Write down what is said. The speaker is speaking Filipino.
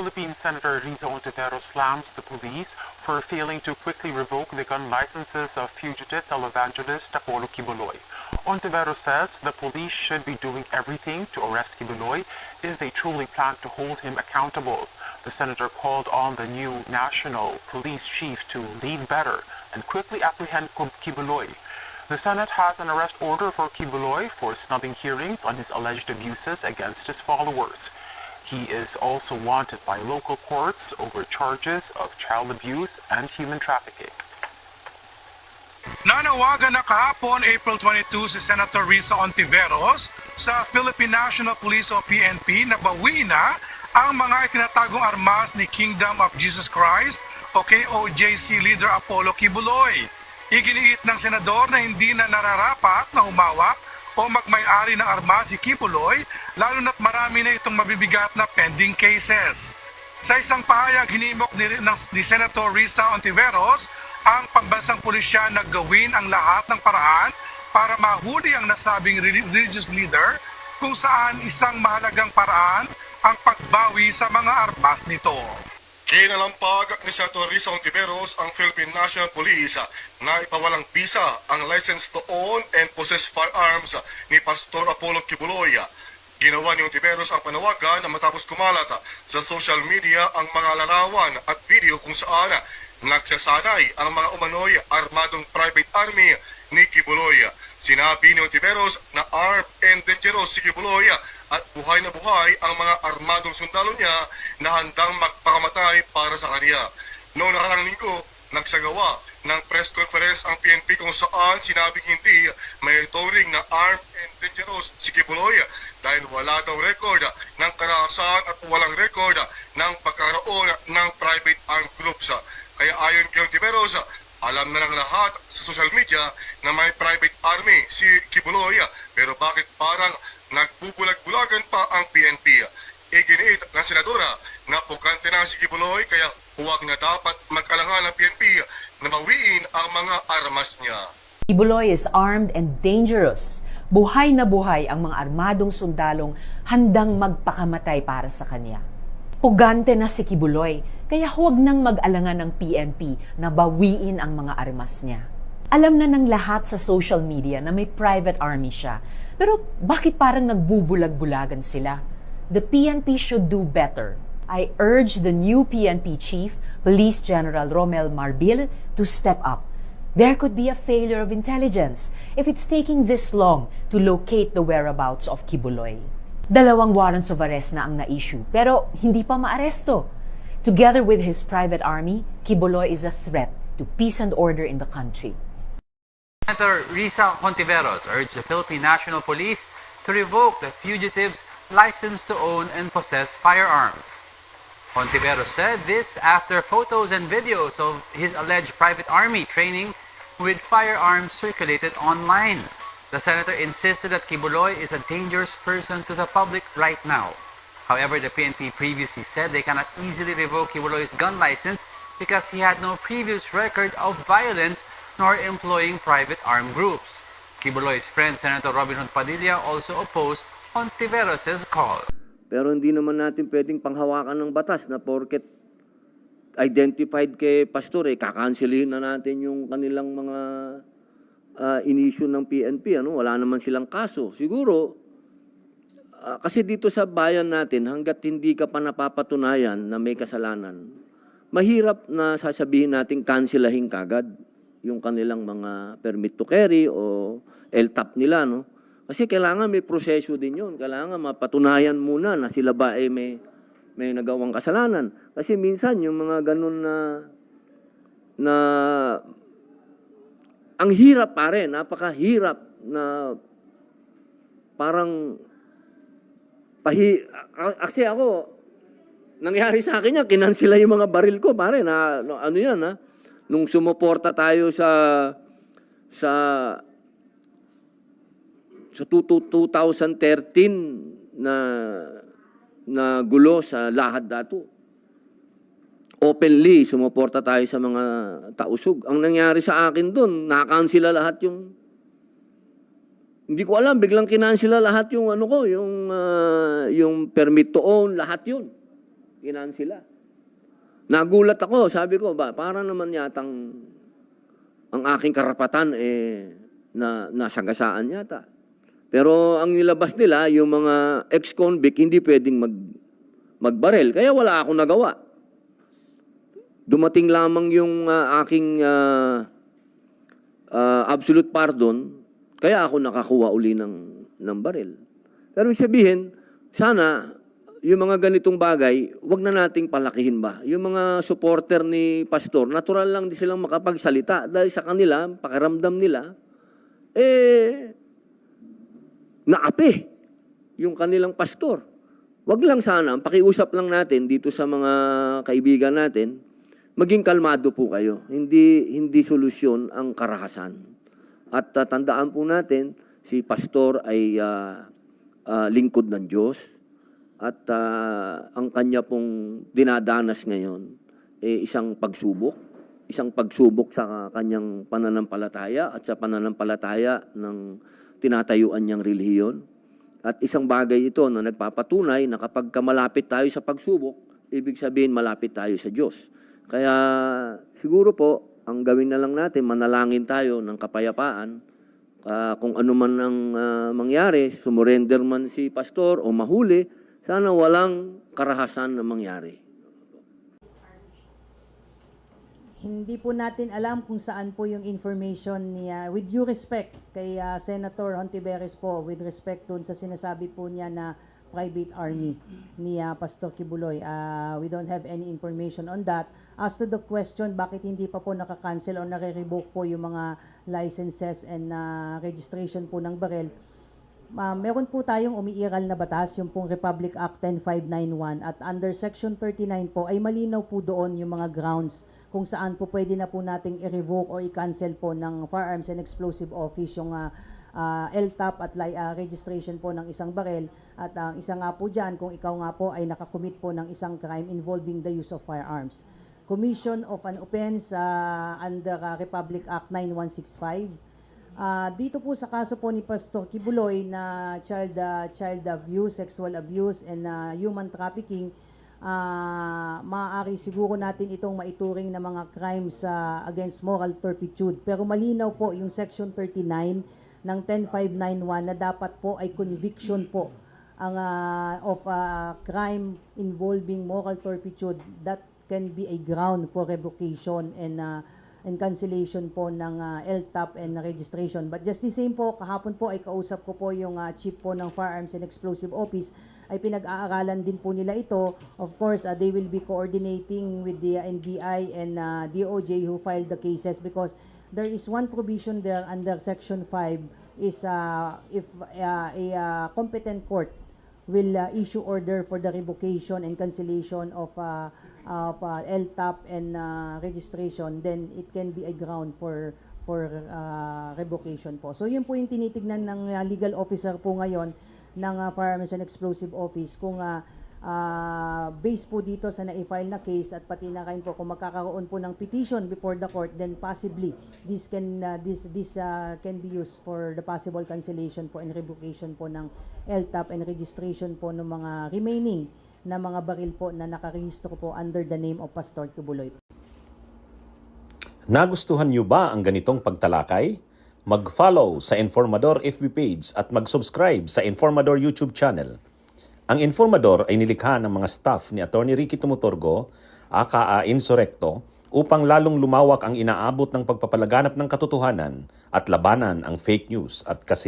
Philippine Senator Risa Ontiveros slams the police for failing to quickly revoke the gun licenses of fugitive televangelist Apollo Kibuloy. Ontiveros says the police should be doing everything to arrest Kibuloy if they truly plan to hold him accountable. The senator called on the new national police chief to lead better and quickly apprehend Kibuloy. The Senate has an arrest order for Kibuloy for snubbing hearings on his alleged abuses against his followers. He is also wanted by local courts over charges of child abuse and human trafficking. Nanawagan na kahapon, April 22, si Senator Risa Ontiveros sa Philippine National Police o PNP na bawiin na ang mga itinatagong armas ni Kingdom of Jesus Christ o KOJC leader Apollo Kibuloy. Iginiit ng senador na hindi na nararapat na humawak o magmay-ari ng armas si Kibuloy, lalo na't marami na itong mabibigat na pending cases. Sa isang pahayag, hinimok ni Senator Risa Ontiveros ang pambansang pulisya na gawin ang lahat ng paraan para mahuli ang nasabing religious leader, kung saan isang mahalagang paraan ang pagbawi sa mga armas nito. Kinalampag ni Senator Risa Ontiveros ang Philippine National Police na ipawalang bisa ang license to own and possess firearms ni Pastor Apollo Kibuloy. Ginawa ni Ontiveros ang panawagan na matapos kumalat sa social media ang mga larawan at video kung saan nagsasanay ang mga umano'y armadong private army ni Kibuloy. Sinabi ni Ontiveros na armed and dangerous si Kibuloy at buhay na buhay ang mga armadong sundalo niya na handang magpakamatay para sa kanya. Noong nakaraang linggo, nagsagawa ng press conference ang PNP kung saan sinabing hindi may turing na armed and dangerous si Kibuloy dahil wala daw record ng karahasan at walang record ng pagkakaroon ng private armed groups. Kaya ayon kay Ontiveros, alam na ng lahat sa social media na may private army si Kibuloy, pero bakit parang nagbubulag-bulagan pa ang PNP? Iginiit ng senadora na pugante na si Kibuloy kaya huwag na dapat mag-alangan ng PNP na mawiin ang mga armas niya. Kibuloy is armed and dangerous. Buhay na buhay ang mga armadong sundalong handang magpakamatay para sa kanya. Pugante na si Kibuloy, kaya huwag nang mag-alangan ng PNP na bawiin ang mga armas niya. Alam na ng lahat sa social media na may private army siya. Pero bakit parang nagbubulag-bulagan sila? The PNP should do better. I urge the new PNP chief, Police General Romel Marbil, to step up. There could be a failure of intelligence if it's taking this long to locate the whereabouts of Kibuloy. 2 warrants of arrest na ang na-issue, pero hindi pa maaresto. Together with his private army, Kibuloy is a threat to peace and order in the country. Senator Risa Ontiveros urged the Philippine National Police to revoke the fugitive's license to own and possess firearms. Ontiveros said this after photos and videos of his alleged private army training with firearms circulated online. The senator insisted that Kibuloy is a dangerous person to the public right now. However, the PNP previously said they cannot easily revoke Kibuloy's gun license because he had no previous record of violence nor employing private armed groups. Kibuloy's friend, Senator Robin Hood Padilla, also opposed Ontiveros' call. Pero hindi naman natin pwedeng panghawakan ng batas na porket identified kay Pastor, kakanselihin na natin yung kanilang mga in-issue ng PNP. Wala naman silang kaso. Siguro, kasi dito sa bayan natin, hanggat hindi ka pa napapatunayan na may kasalanan, mahirap na sasabihin natin kanselahin kagad yung kanilang mga permit to carry o LTAP nila. Kasi kailangan may proseso din yun. Kailangan mapatunayan muna na sila ba ay may nagawang kasalanan. Kasi minsan yung mga ganun na ang hirap pa rin, napakahirap na parang kasi ako, nangyari sa akin yan, kinansila yung mga baril ko, pare, na ano yan, nung sumuporta tayo sa 2013 na gulo sa Lahad Datu. Openly, sumuporta tayo sa mga tausug. Ang nangyari sa akin doon, nakansila lahat yung... Hindi ko alam, biglang kinansila lahat yung yung permit to own, lahat yun. kinansila. Nagulat ako, sabi ko, para naman yatang ang aking karapatan na nasagasaan yata. Pero ang nilabas nila, yung mga ex-convict, hindi pwedeng magbarel. Kaya wala akong nagawa. Dumating lamang yung aking absolute pardon, kaya ako nakakuha uli ng barel. Pero sabihin, sana yung mga ganitong bagay, wag na nating palakihin ba? Yung mga supporter ni Pastor, natural lang di silang makapagsalita dahil sa kanila, pakiramdam nila, naapi yung kanilang pastor. Wag lang sana, pakiusap lang natin dito sa mga kaibigan natin, maging kalmado po kayo. Hindi solusyon ang karahasan. At tandaan po natin, si Pastor ay lingkod ng Diyos. At ang kanya pong dinadanas ngayon isang pagsubok sa kanyang pananampalataya at sa pananampalataya ng tinatayuan niyang relihiyon. At isang bagay ito na nagpapatunay na kapag malapit tayo sa pagsubok, ibig sabihin malapit tayo sa Diyos. Kaya siguro po, ang gawin na lang natin, manalangin tayo ng kapayapaan. Kung ano man ang mangyari, sumurrender man si Pastor o mahuli, sana walang karahasan na mangyari. Hindi po natin alam kung saan po yung information niya. With due respect kay Senator Hontiveros po, with respect dun sa sinasabi po niya na private army ni Pastor Kibuloy. We don't have any information on that. As to the question, bakit hindi pa po nakakancel o nare-revoke po yung mga licenses and registration po ng barel, meron po tayong umiiral na batas, yung pong Republic Act 10591 at under Section 39 po ay malinaw po doon yung mga grounds kung saan po pwede na po nating i-revoke o i-cancel po ng Firearms and Explosive Office yung LTAP at registration po ng isang barel. At ang isa nga po dyan, kung ikaw nga po ay nakakommit po ng isang crime involving the use of firearms. Commission of an offense under Republic Act 9165. Dito po sa kaso po ni Pastor Kibuloy na child abuse, sexual abuse, and human trafficking, maaari siguro natin itong maituring na mga crimes against moral turpitude. Pero malinaw po yung Section 39 ng 10591 na dapat po ay conviction po ang of crime involving moral turpitude that can be a ground for revocation and cancellation po ng LTAP and registration. But just the same po, kahapon po ay kausap ko po yung chief po ng Firearms and Explosive Office, ay pinag-aaralan din po nila ito. Of course, they will be coordinating with the NBI and DOJ who filed the cases, because there is one provision there under Section 5 is if a competent court will issue order for the revocation and cancellation of LTAP and registration, then it can be a ground for revocation po. So yun po yung tinitignan ng legal officer po ngayon ng Firearms and Explosive Office kung based po dito sa na-file na case at pati na kayo po kung magkakaroon po ng petition before the court, then possibly this can be used for the possible cancellation po and revocation po ng LTAP and registration po ng mga remaining na mga baril po na nakarehistro po under the name of Pastor Kibuloy. Nagustuhan niyo ba ang ganitong pagtalakay? Mag-follow sa Informador FB page at mag-subscribe sa Informador YouTube channel. Ang Informador ay nilikha ng mga staff ni Atty. Ricky Tumutorgo, aka Insurrecto, upang lalong lumawak ang inaabot ng pagpapalaganap ng katotohanan at labanan ang fake news at kasi